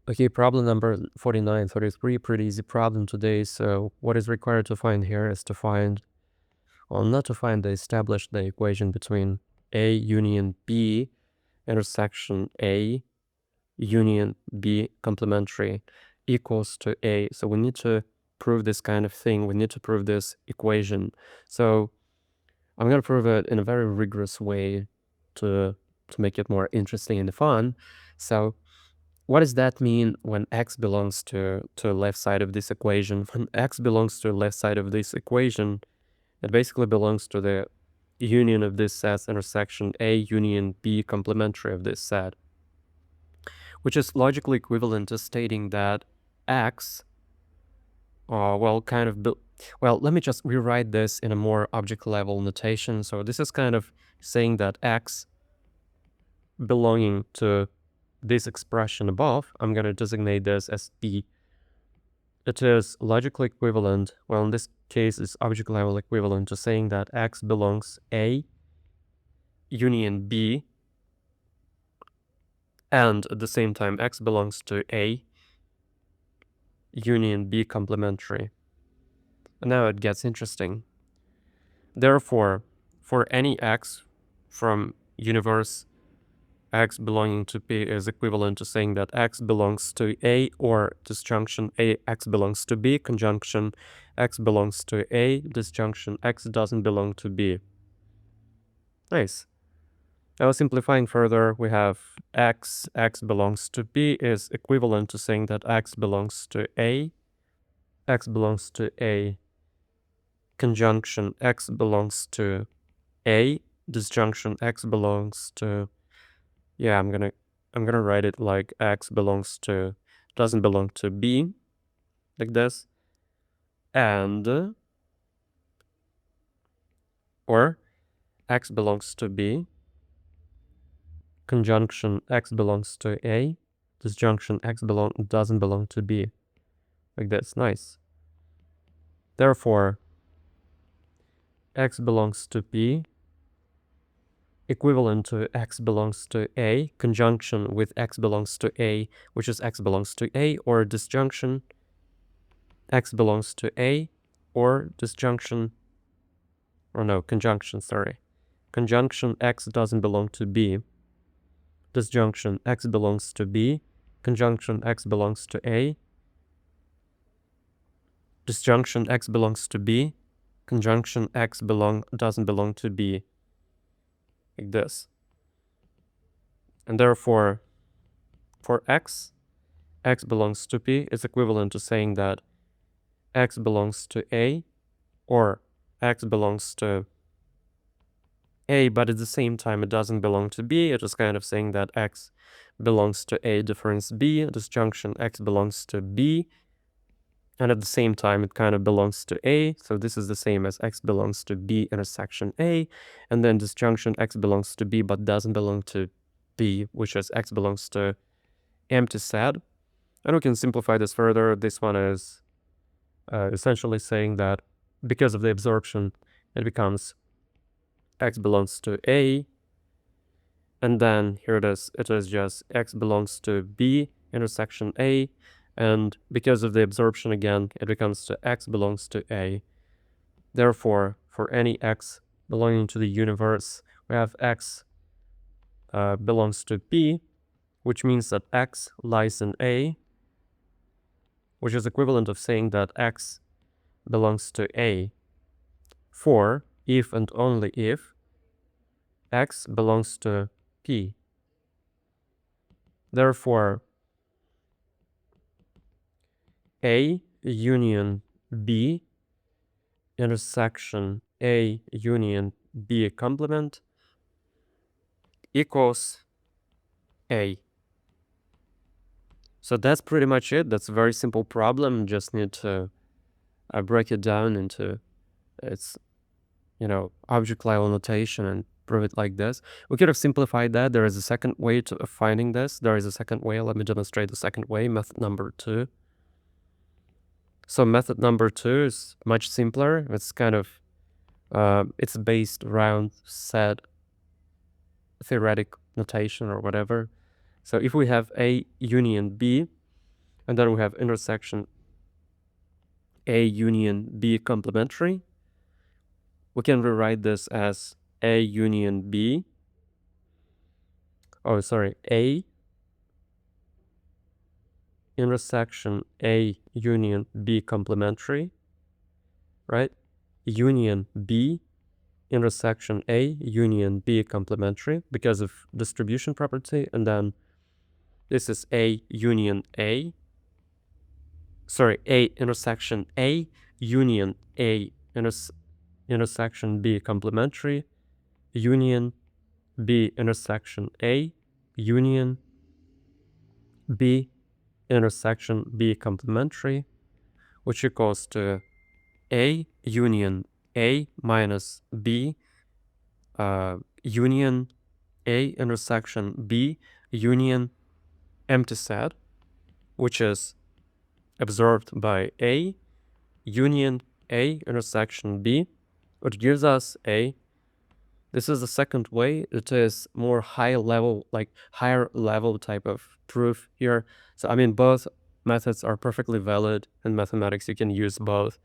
Okay, problem number 49, 33, pretty easy problem today. So what is required to find here is to find, well, not to find, to establish the equation between A union B intersection A union B complementary equals to A. So we need to prove this kind of thing. We need to prove this equation. So I'm going to prove it in a very rigorous way to make it more interesting and fun. So what does that mean when x belongs to left side of this equation? When x belongs to left side of this equation, it basically belongs to the union of this set's intersection A union B complementary of this set, which is logically equivalent to stating that x, well, let me just rewrite this in a more object level notation. So this is kind of saying that x belonging to this expression above, I'm going to designate this as B. It is logically equivalent, well, in this case, it's object level equivalent to saying that x belongs A union B, and at the same time, x belongs to A union B complementary. And now it gets interesting. Therefore, for any x from universe x belonging to P is equivalent to saying that x belongs to A, or disjunction A, x belongs to B, conjunction x belongs to A, disjunction x doesn't belong to B. Nice. Now simplifying further, we have x belongs to B is equivalent to saying that x belongs to A, x belongs to A, conjunction x belongs to A, disjunction x belongs to, yeah, I'm gonna write it like x doesn't belong to B, like this, and or x belongs to B, conjunction x belongs to A, disjunction x doesn't belong to B, like this. Nice. Therefore, x belongs to B equivalent to x belongs to A, conjunction with x belongs to A, which is x belongs to A, or disjunction x belongs to A, or disjunction, or no, conjunction, sorry. Conjunction x doesn't belong to B, disjunction x belongs to B, conjunction x belongs to A, disjunction x belongs to B, conjunction x doesn't belong to B, like this. And therefore, for x belongs to P is equivalent to saying that x belongs to A, or x belongs to A, but at the same time it doesn't belong to B. It is kind of saying that x belongs to A difference B, disjunction x belongs to B, and at the same time it kind of belongs to A. So this is the same as x belongs to B intersection A, and then disjunction x belongs to B but doesn't belong to B, which is x belongs to empty set. And we can simplify this further. This one is essentially saying that because of the absorption, it becomes x belongs to A, and then here it is just x belongs to B intersection A, and because of the absorption again, it becomes to x belongs to A. Therefore, for any x belonging to the universe, we have x belongs to B, which means that x lies in A, which is equivalent of saying that x belongs to A for if and only if x belongs to P. Therefore, A union B intersection A union B complement equals A. So that's pretty much it. That's a very simple problem. Just need to break it down into its, object level notation and prove it like this. We could have simplified that. There is a second way of finding this. There is a second way. Let me demonstrate the second way, method number 2. So method number 2 is much simpler. It's kind of, it's based around set-theoretic notation or whatever. So if we have A union B, And then we have intersection A union B complementary. We can rewrite this as A union B. Oh, sorry, A intersection A union B complementary, right? Union B intersection A union B complementary because of distribution property. And then this is A union A. Sorry, A intersection A union A intersection B complementary, union B intersection A union B intersection B complementary, which equals to A union A minus B union A intersection B union empty set, which is absorbed by A union A intersection B, which gives us A. This is the second way. It is more higher level type of proof here. So I mean, both methods are perfectly valid in mathematics. You can use both.